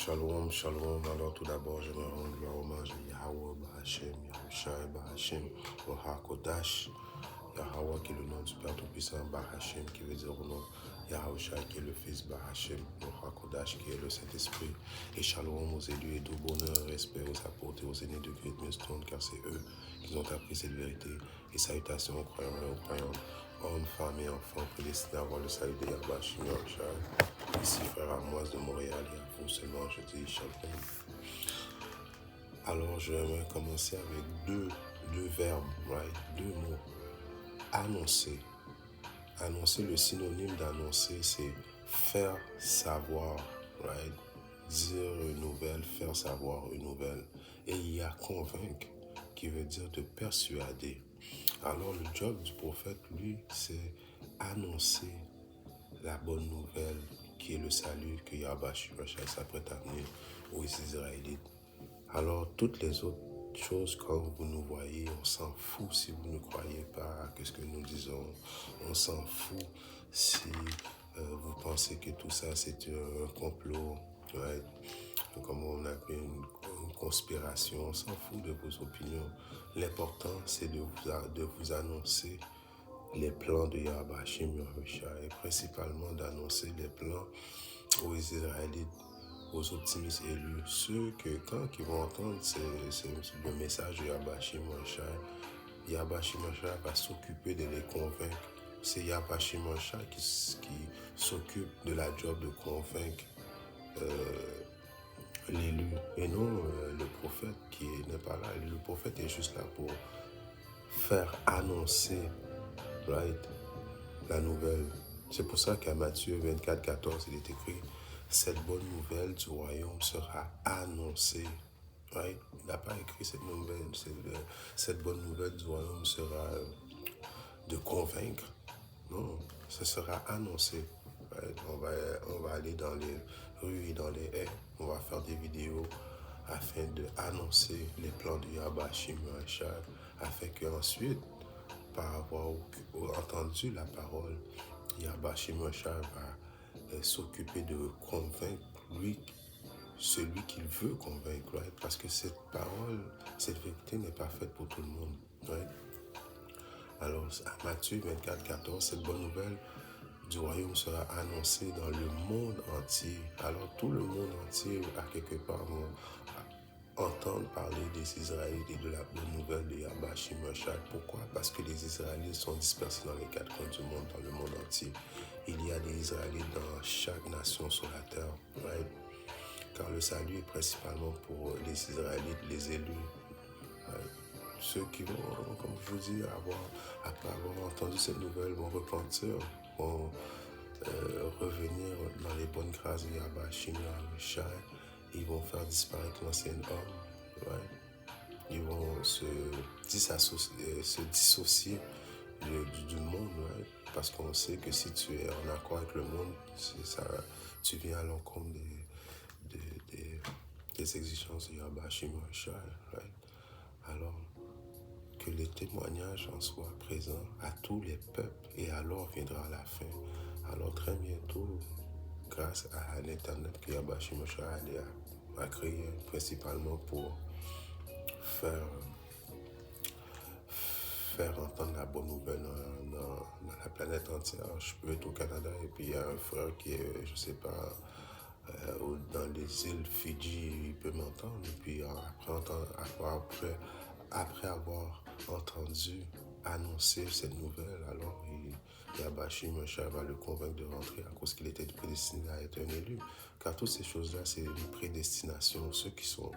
Shalom, shalom. Alors tout d'abord, j'aimerais rendre gloire hommage à Yahweh, Bahashem, Yahushai, Bahashem, au Hakodash. Yahweh qui est le nom du Père Tout-Puissant, Bahashem qui veut dire au nom, Yahushai qui est le Fils, Bahashem, au Hakodash qui est le Saint-Esprit. Et shalom aux élus et tout bonheur, respect aux apôtres et aux aînés de Great Millstone, car c'est eux qui ont appris cette vérité. Et salutations aux croyants et aux croyantes, hommes, femmes et enfants, prédestinés à avoir le salut de Yahweh, Yahushai. Ici, frère Amoise de Montréal, et à vous seulement, je dis shalom. Alors, je vais commencer avec deux verbes, right? Deux mots. Annoncer. Annoncer, le synonyme d'annoncer, c'est faire savoir, right? Dire une nouvelle, faire savoir une nouvelle. Et il y a convaincre, qui veut dire de persuader. Alors, le job du prophète, lui, c'est annoncer la bonne nouvelle, qui est le salut que Yahweh s'apprête à amener aux Israélites. Alors, toutes les autres choses, comme vous nous voyez, on s'en fout si vous ne croyez pas à ce que nous disons. On s'en fout si vous pensez que tout ça, c'est un complot, right? Comme on appelle une conspiration. On s'en fout de vos opinions. L'important, c'est de vous annoncer les plans de Yahweh et principalement d'annoncer les plans aux Israélites, aux optimistes élus, ceux que quand ils vont entendre le message de Yahweh va s'occuper de les convaincre. C'est Yahweh qui s'occupe de la job de convaincre l'élu et non le prophète qui n'est pas là. Le prophète est juste là pour faire annoncer, right, la nouvelle. C'est pour ça qu'à Matthieu 24, 14, il est écrit « Cette bonne nouvelle du royaume sera annoncée ». Right? Il n'a pas écrit cette nouvelle. Cette bonne nouvelle du royaume sera de convaincre. Non, ce sera annoncé. Right? On va aller dans les rues et dans les haies. On va faire des vidéos afin d'annoncer les plans de Yahweh afin qu'ensuite, par avoir entendu la parole, Yahweh va s'occuper de convaincre celui qu'il veut convaincre, right? Parce que cette parole, cette vérité n'est pas faite pour tout le monde. Right? Alors, à Matthieu 24, 14, cette bonne nouvelle du royaume sera annoncée dans le monde entier. Alors, tout le monde entier, à quelque part, vont entendre parler des Israélites et de la bonne nouvelle de Yahweh Shimashad. Pourquoi? Parce que les Israélites sont dispersés dans les quatre coins du monde, dans le monde entier. Il y a des Israélites dans chaque nation sur la terre, right? Car le salut est principalement pour les Israélites, les élus. Right? Ceux qui vont, comme je vous dis, après avoir entendu cette nouvelle, vont repentir, vont revenir dans les bonnes grâces de Yahweh Shimashad. Ils vont faire disparaître l'ancien homme, right? Ils vont se dissocier du monde, right? Parce qu'on sait que si tu es en accord avec le monde, tu viens à l'encontre des exigences de Yahweh Shimashai, right? Alors, que le témoignage en soit présent à tous les peuples et alors viendra la fin. Alors très bientôt, grâce à l'Internet que Yahweh Shimashai a créé principalement pour faire entendre la bonne nouvelle dans la planète entière. Je peux être au Canada et puis il y a un frère qui est, je sais pas, dans les îles Fidji, il peut m'entendre. Et puis après avoir entendu annoncer cette nouvelle, alors Yahweh Shimashai va le convaincre de rentrer à cause qu'il était prédestiné à être un élu. Car toutes ces choses-là, c'est une prédestination. Ceux qui sont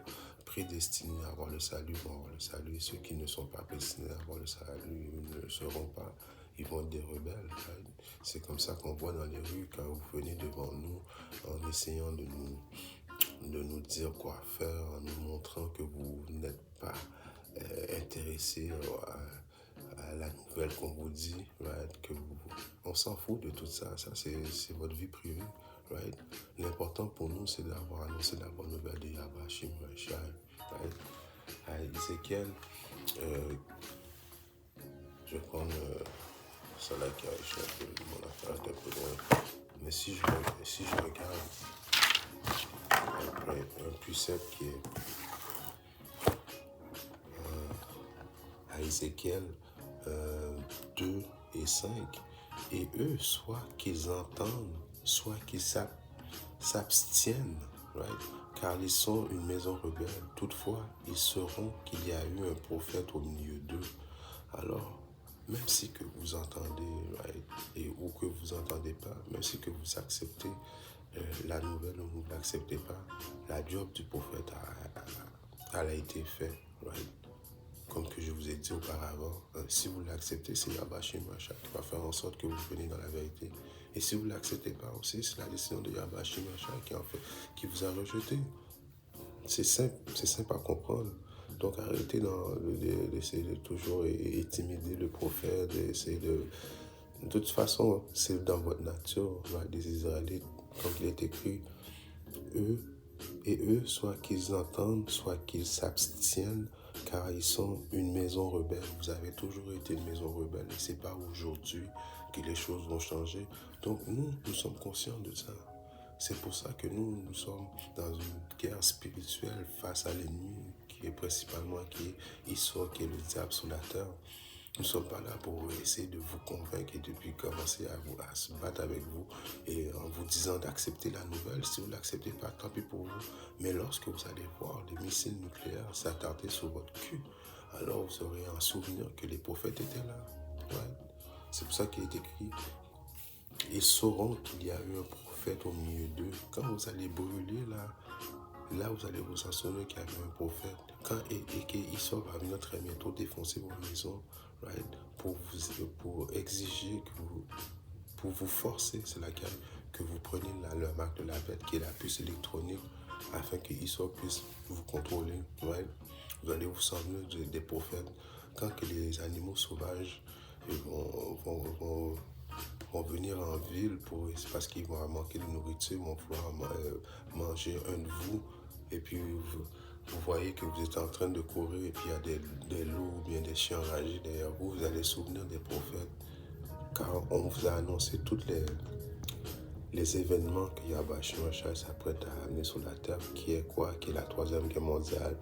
prédestinés à avoir le salut vont avoir le salut. Et ceux qui ne sont pas prédestinés à avoir le salut ne le seront pas. Ils vont être des rebelles. C'est comme ça qu'on voit dans les rues quand vous venez devant nous en essayant de nous dire quoi faire, en nous montrant que vous n'êtes pas intéressé à la nouvelle qu'on vous dit, right? On s'en fout de tout ça. Ça, c'est votre vie privée. Right? L'important pour nous, c'est d'avoir annoncé la bonne nouvelle de Yahweh Shimashai. Right? À Ézéchiel, je vais prendre celle-là qui a échappé, mon affaire est un peu loin. Mais si je regarde un précepte qui est à Ézéchiel 2 et 5. Et eux, soit qu'ils entendent, soit qu'ils s'abstiennent, right? Car ils sont une maison rebelle. Toutefois, ils sauront qu'il y a eu un prophète au milieu d'eux. Alors, même si que vous entendez, right, ou que vous entendez pas, même si que vous acceptez la nouvelle ou vous ne l'acceptez pas, la job du prophète a été faite, right? Comme que je vous ai dit auparavant, si vous l'acceptez, c'est Yahweh Shemashah qui va faire en sorte que vous veniez dans la vérité. Et si vous ne l'acceptez pas aussi, c'est la décision de Yahweh Shemashah qui vous a rejeté. C'est simple à comprendre. Donc arrêtez d'essayer de toujours intimider le prophète, d'essayer de... De toute façon, c'est dans votre nature, des Israélites, comme il est écrit, eux, soit qu'ils entendent, soit qu'ils s'abstiennent, car ils sont une maison rebelle. Vous avez toujours été une maison rebelle, et c'est pas aujourd'hui que les choses vont changer. Donc nous sommes conscients de ça. C'est pour ça que nous sommes dans une guerre spirituelle face à l'ennemi, qui est principalement qui est le diable sur la terre. Nous ne sommes pas là pour essayer de vous convaincre et depuis commencer à se battre avec vous et en vous disant d'accepter la nouvelle. Si vous ne l'acceptez pas, tant pis pour vous. Mais lorsque vous allez voir les missiles nucléaires s'attarder sur votre cul, alors vous aurez un souvenir que les prophètes étaient là. Ouais. C'est pour ça qu'il est écrit, ils sauront qu'il y a eu un prophète au milieu d'eux. Quand vous allez brûler là vous allez vous en souvenir qu'il y a eu un prophète. Quand qu'il va venir très bientôt défoncer vos maisons, right, pour exiger pour vous forcer, c'est laquelle, que vous preniez la marque de la bête, qui est la puce électronique, afin qu'Israël puisse vous contrôler, right. Vous allez vous souvenir des prophètes. Quand que les animaux sauvages vont venir en ville c'est parce qu'ils vont manquer de nourriture, vont vouloir manger un de vous, et puis vous voyez que vous êtes en train de courir et puis il y a des loups ou bien des chiens enragés derrière vous, vous allez souvenir des prophètes, car on vous a annoncé tous les événements que Yahweh Shemashah s'apprête à amener sur la terre, qui est quoi? Qui est la troisième guerre mondiale,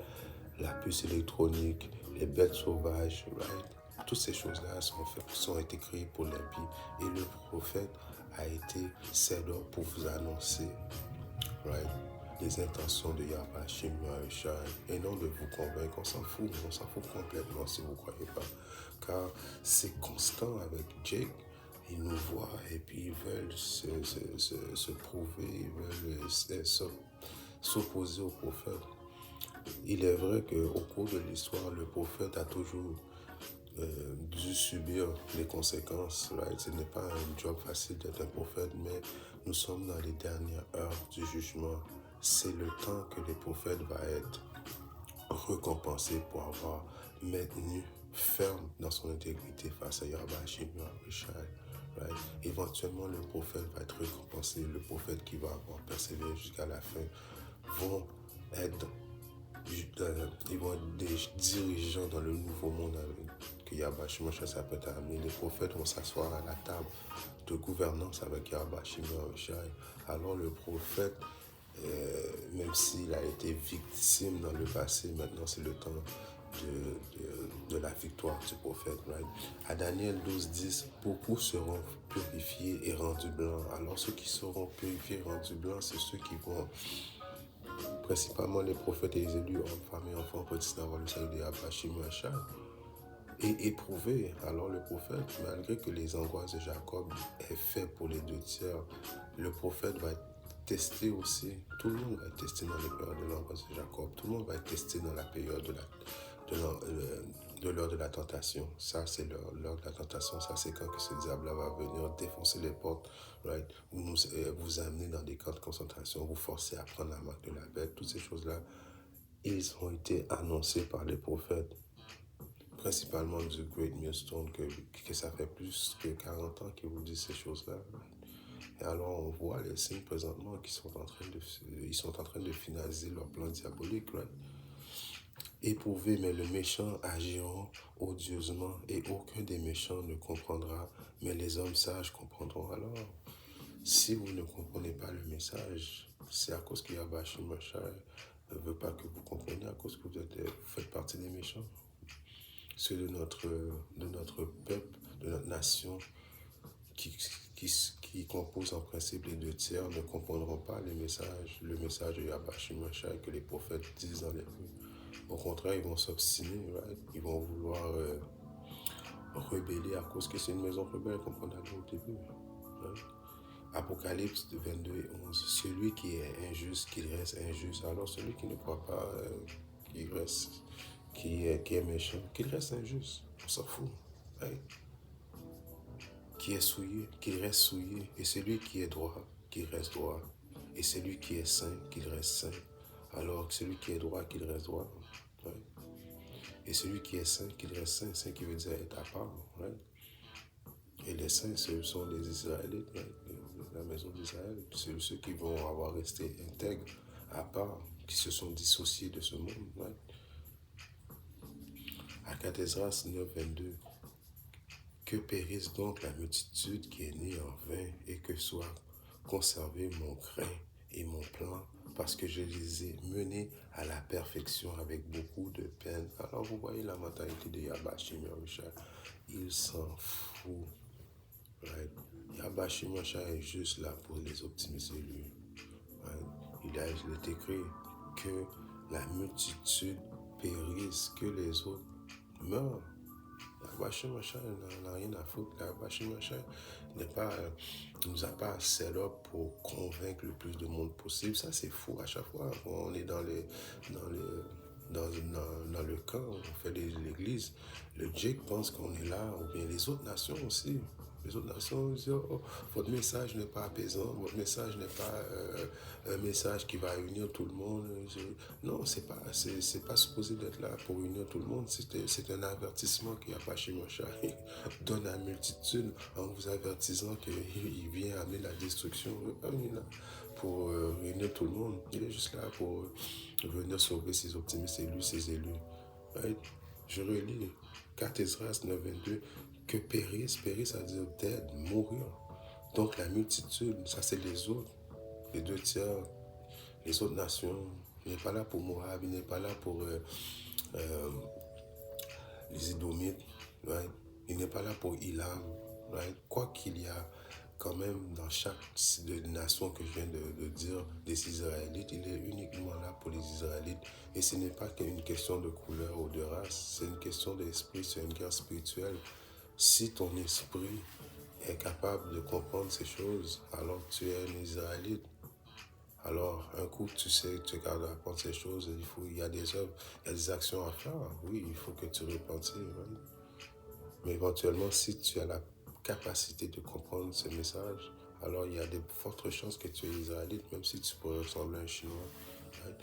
la puce électronique, les bêtes sauvages, right? Toutes ces choses-là sont été créées pour l'impie. Et le prophète a été cédé pour vous annoncer, right, les intentions de Yahweh Shemashah et non de vous convaincre. On s'en fout complètement si vous ne croyez pas. Car c'est constant avec Jake. Ils nous voient et puis ils veulent se prouver, ils veulent s'opposer au prophète. Il est vrai qu'au cours de l'histoire, le prophète a toujours dû subir les conséquences. Right? Ce n'est pas un job facile d'être un prophète, mais nous sommes dans les dernières heures du jugement. C'est le temps que le prophète va être récompensé pour avoir maintenu ferme dans son intégrité face à Yahweh Shemashah. Right? Éventuellement, le prophète va être récompensé. Le prophète qui va avoir persévéré jusqu'à la fin ils vont être des dirigeants dans le nouveau monde que Yahweh Shemashah s'apprête à amener. Les prophètes vont s'asseoir à la table de gouvernance avec Yahweh Shemashah. Alors le prophète, même s'il a été victime dans le passé, maintenant c'est le temps de la victoire du prophète. Right? À Daniel 12:10, beaucoup seront purifiés et rendus blancs. Alors ceux qui seront purifiés et rendus blancs, c'est ceux qui vont, principalement les prophètes et les élus, hommes, femmes et enfants, petits d'avoir le salut de Yahweh Shemashah, et éprouvé. Alors le prophète, malgré que les angoisses de Jacob aient fait pour les 2/3, le prophète va être testé aussi. Tout le monde va être testé dans les périodes de l'angoisse de Jacob. Tout le monde va être testé dans la période de l'heure de la tentation. Ça, c'est l'heure de la tentation. Ça, c'est quand que ce diable-là va venir défoncer les portes, right? Vous amener dans des camps de concentration, vous forcer à prendre la marque de la bête. Toutes ces choses-là, ils ont été annoncés par les prophètes, principalement du Great Millstone, que ça fait plus que 40 ans qu'ils vous disent ces choses-là. Right? Et alors, on voit les signes présentement ils sont en train de finaliser leur plan diabolique, right? Éprouvés, mais le méchant agiront odieusement et aucun des méchants ne comprendra, mais les hommes sages comprendront. Alors, Si vous ne comprenez pas le message, c'est à cause que Yahweh Shemashai ne veut pas que vous compreniez, à cause que vous faites partie des méchants. Ceux de notre peuple, de notre nation, qui composent en principe les 2 tiers, ne comprendront pas le message de Yahweh Shemashai que les prophètes disent dans les rues. Au contraire, ils vont s'obstiner, right? Ils vont vouloir rebeller à cause que c'est une maison rebelle, comme on a dit au début. Right? Apocalypse 22:11. Celui qui est injuste, qu'il reste injuste. Alors celui qui ne croit pas, qui est méchant, qu'il reste injuste. On s'en fout. Right? Qui est souillé, qu'il reste souillé. Et celui qui est droit, qu'il reste droit. Et celui qui est saint, qu'il reste saint. Alors celui qui est droit, qu'il reste droit. Right? Et celui qui est saint, qu'il reste saint. Saint qui veut dire être à part. Right? Et les saints, ce sont les Israélites, right? La maison d'Israël. C'est ceux qui vont avoir resté intègres, à part, qui se sont dissociés de ce monde. Right? Acathésras 9:22. Que périsse donc la multitude qui est née en vain, et que soit conservé mon grain et mon plan, parce que je les ai menés à la perfection avec beaucoup de peine. Alors vous voyez la mentalité de Yahweh Shemashai. Il s'en fout. Right? Yahweh Shemashai est juste là pour les optimistes élus. Right? Il est écrit que la multitude périsse, que les autres meurent. Yahweh Shemashai n'a rien à foutre. Yahweh Shemashai nous a pas set up pour convaincre le plus de monde possible. Ça, c'est fou à chaque fois. On est dans le camp, on fait l'église. Le Jake pense qu'on est là, ou bien les autres nations aussi. Les autres nations disent, oh, votre message n'est pas apaisant, votre message n'est pas un message qui va unir tout le monde. Non, c'est pas supposé d'être là pour unir tout le monde. C'est un avertissement qu'il n'y a pas chez Shemashai donne à la multitude en vous avertissant qu'il vient amener la destruction. Il ne veut pas venir là pour réunir tout le monde. Il est juste là pour venir sauver ses optimistes élus, ses élus. Right? Je relis Acathésras 9:22. Que périsse, ça veut dire dead, mourir. Donc la multitude, ça c'est les autres, les 2 tiers, les autres nations. Il n'est pas là pour Moab, il n'est pas là pour les Édomites, right? Il n'est pas là pour Ilam, right? Quoi qu'il y a quand même dans chaque nation que je viens de dire des Israélites, il est uniquement là pour les Israélites. Et ce n'est pas qu'une question de couleur ou de race, c'est une question d'esprit, c'est une guerre spirituelle. Si ton esprit est capable de comprendre ces choses, alors tu es un Israélite. Alors, un coup, tu sais, tu es capable d'apprendre ces choses, il y a des œuvres, il y a des actions à faire. Oui, il faut que tu repentis. Right? Mais éventuellement, si tu as la capacité de comprendre ce message, alors il y a de fortes chances que tu es Israélite, même si tu pourrais ressembler à un Chinois. Right?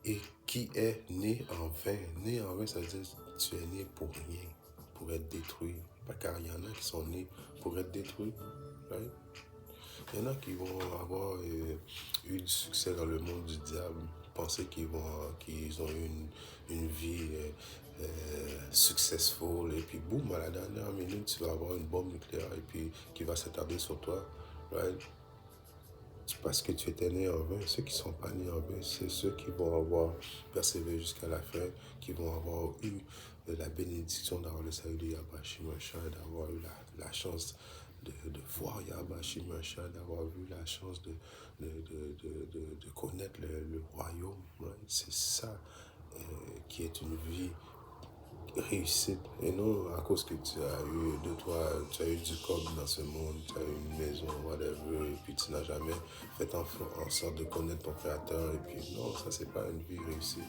Et qui est né en vain. Né en vain, ça veut dire que tu es né pour rien, pour être détruit. Car il y en a qui sont nés pour être détruits. Right? Il y en a qui vont avoir eu du succès dans le monde du diable, penser qu'ils ont eu une vie successful, et puis boum, à la dernière minute, tu vas avoir une bombe nucléaire et puis qui va s'attarder sur toi. Right? Parce que tu étais né en vain. Ceux qui ne sont pas nés en vain, c'est ceux qui vont avoir persévéré jusqu'à la fin, qui vont avoir eu la bénédiction d'avoir le salut de Yahweh Shemashai, d'avoir eu la chance de voir Yahweh Shemashai, d'avoir eu la chance de connaître le royaume. Right? C'est ça qui est une vie réussite, et non à cause que tu as eu tu as eu du cob dans ce monde, tu as eu une maison, whatever, et puis tu n'as jamais fait en sorte de connaître ton créateur, et puis non, ça c'est pas une vie réussie.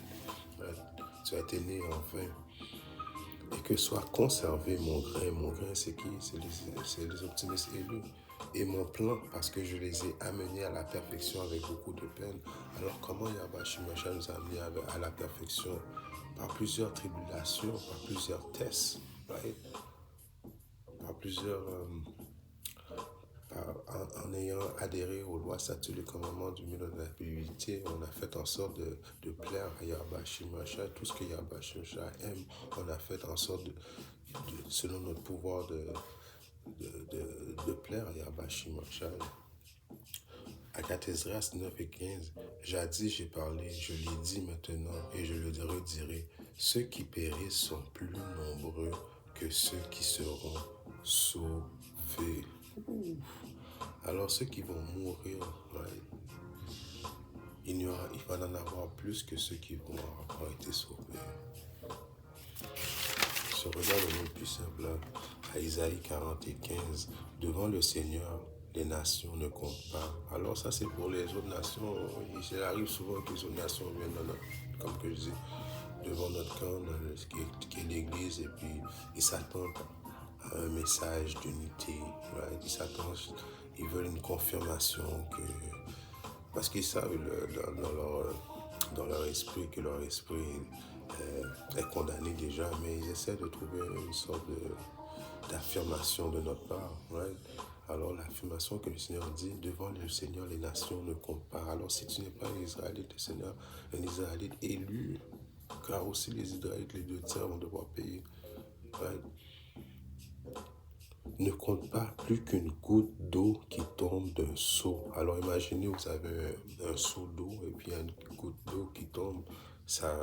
Tu as été né en vain. Et que soit conservé mon grain c'est qui? C'est les optimistes élus. Et mon plan, parce que je les ai amenés à la perfection avec beaucoup de peine. Alors comment Yahweh Shemashai nous a amenés à la perfection? Par plusieurs tribulations, par plusieurs tests, right? Par plusieurs... en ayant adhéré aux lois, statuts, les commandements du milieu de la publicité, on a fait en sorte de plaire à Yahweh Shemashai. Tout ce que Yahweh Shemashai aime, on a fait en sorte selon notre pouvoir de plaire à Yahweh Shimashai. Agathésias 9 et 15. Jadis j'ai parlé, je l'ai dit maintenant et je le redirai. Ceux qui périssent sont plus nombreux que ceux qui seront sauvés. Alors ceux qui vont mourir, il va en avoir plus que ceux qui vont avoir été sauvés. Je regarde le mot plus simple à Isaïe 40 et 15. Devant le Seigneur, les nations ne comptent pas. Alors ça c'est pour les autres nations. Il arrive souvent que les autres nations viennent, comme que je dis, devant notre camp, qui est l'église, et puis ils s'attendent à un message d'unité. Ils s'attendent, ils veulent une confirmation que... Parce qu'ils savent dans leur esprit que leur esprit est condamné déjà, mais ils essaient de trouver une sorte d'affirmation de notre part. Alors l'affirmation que le Seigneur dit, devant le Seigneur, les nations ne comptent pas. Alors si tu n'es pas un Israélite, le Seigneur, un Israélite élu, car aussi les Israélites, les 2 tiers vont devoir payer. Ne compte pas plus qu'une goutte d'eau qui tombe d'un seau. Alors imaginez, vous avez un seau d'eau et puis une goutte d'eau qui tombe. Ça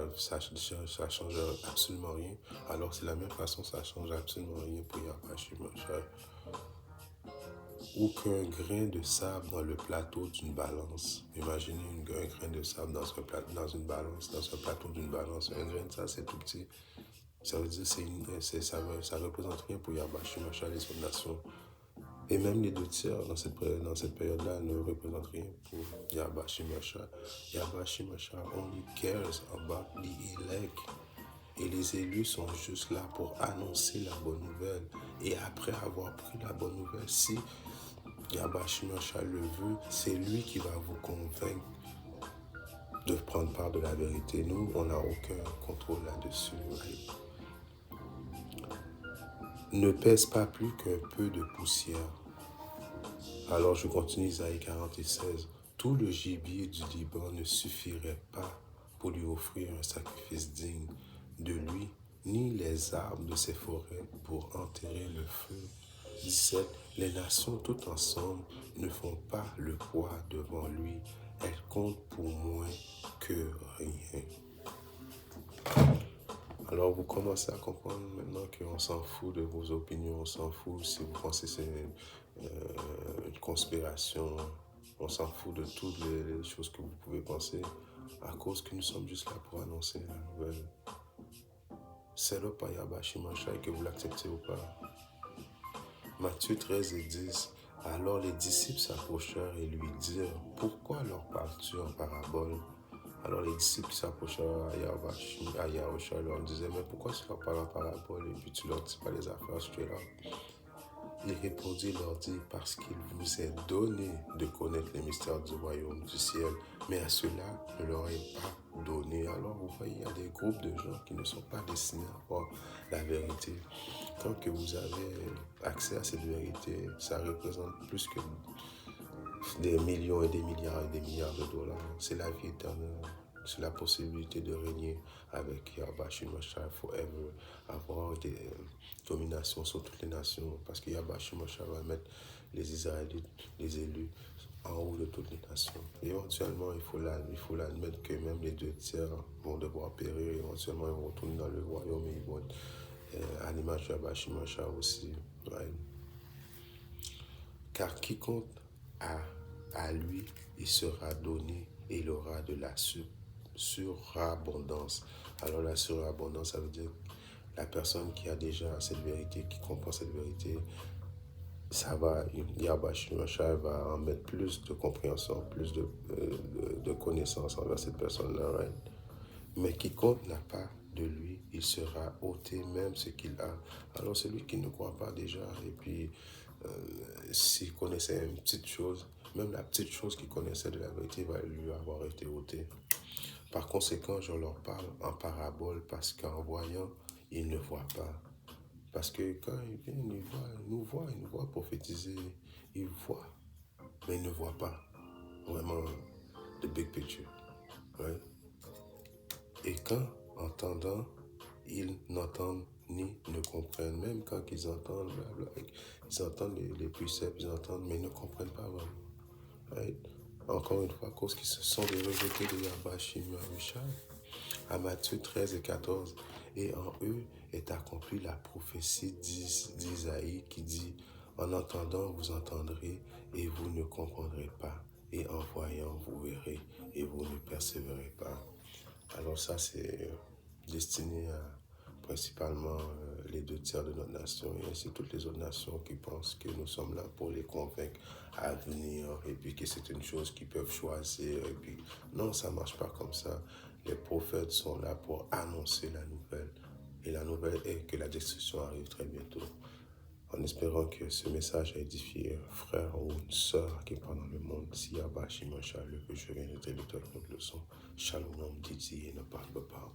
change absolument rien. Alors c'est la même façon, ça change absolument rien pour Yahweh Shimashai. Ou qu'un grain de sable dans le plateau d'une balance. Imaginez un grain de sable dans une balance, dans un plateau d'une balance. Un grain de sable, c'est tout petit. Ça veut dire ça représente rien pour Yahweh Shimashai, les autres nations. Et même les 2 tiers dans cette période-là ne représentent rien pour Yahweh Shimashai. Yahweh Shimashai only cares about the elect. Et les élus sont juste là pour annoncer la bonne nouvelle. Et après avoir pris la bonne nouvelle, si Yahweh Shimashai le veut, c'est lui qui va vous convaincre de prendre part de la vérité. Nous, on n'a aucun contrôle là-dessus. Ne pèse pas plus qu'un peu de poussière. Alors je continue Isaïe 40 et 16. Tout le gibier du Liban ne suffirait pas pour lui offrir un sacrifice digne de lui, ni les arbres de ses forêts pour enterrer le feu. 17. Les nations toutes ensemble ne font pas le poids devant lui. Elles comptent pour moins que rien. Alors vous commencez à comprendre maintenant qu'on s'en fout de vos opinions, on s'en fout si vous pensez que c'est une conspiration, on s'en fout de toutes les choses que vous pouvez penser, à cause que nous sommes juste là pour annoncer la nouvelle. C'est le par Yahweh Shimashai, que vous l'acceptez ou pas. Matthieu 13 et 10. Alors les disciples s'approchèrent et lui dirent, pourquoi leur parles-tu en parabole? Alors les disciples s'approchèrent à Yahushua leur disaient, mais pourquoi tu leur parles en parabole et puis tu leur dis pas les affaires straight up? Il répondit et leur dit, parce qu'il vous est donné de connaître les mystères du royaume du ciel, mais à ceux-là ne leur est pas donné. Alors vous voyez, il y a des groupes de gens qui ne sont pas destinés à voir la vérité. Quand que vous avez accès à cette vérité, ça représente plus que des millions et des milliards de dollars. C'est la vie éternelle. C'est la possibilité de régner avec Yahweh Shimashai forever, avoir des dominations sur toutes les nations, parce que Yahweh Shimashai va mettre les Israélites, les élus, en haut de toutes les nations. Et éventuellement, il faut l'admettre que même les 2 tiers vont devoir périr. Éventuellement, ils vont retourner dans le royaume et ils vont être à l'image de Yahweh Shimashai aussi. Car quiconque a à lui, il sera donné et il aura de la surabondance. Alors la surabondance, ça veut dire la personne qui a déjà cette vérité, qui comprend cette vérité, ça va, Yahweh Shimashai va en mettre plus de compréhension, plus de connaissance envers cette personne-là. Mais quiconque n'a pas de lui, il sera ôté même ce qu'il a. Alors celui qui ne croit pas déjà, et puis s'il connaissait une petite chose, même la petite chose qu'il connaissait de la vérité va lui avoir été ôtée. Par conséquent, je leur parle en parabole parce qu'en voyant, ils ne voient pas. Parce que quand ils viennent, ils nous voient prophétiser, ils voient, mais ils ne voient pas vraiment the big picture. Et quand, entendant, ils n'entendent ni ne comprennent, même quand ils entendent, blabla, ils entendent les préceptes, ils entendent, mais ils ne comprennent pas vraiment. Right? Encore une fois, à cause qu'ils se sont des rejetés de Yahweh Shimon Richard, à Matthieu 13 et 14, et en eux est accomplie la prophétie d'Isaïe qui dit, en entendant, vous entendrez et vous ne comprendrez pas, et en voyant, vous verrez et vous ne persévérez pas. Alors ça, c'est destiné à principalement les 2 tiers de notre nation et ainsi toutes les autres nations qui pensent que nous sommes là pour les convaincre à venir et puis que c'est une chose qu'ils peuvent choisir. Et puis non, ça ne marche pas comme ça. Les prophètes sont là pour annoncer la nouvelle. Et la nouvelle est que la destruction arrive très bientôt. En espérant que ce message a édifié un frère ou une sœur qui est dans le monde. Si Yahweh Shimon Shalom, que je viens de te donner notre leçon. Shalom, Didi, et ne parle pas.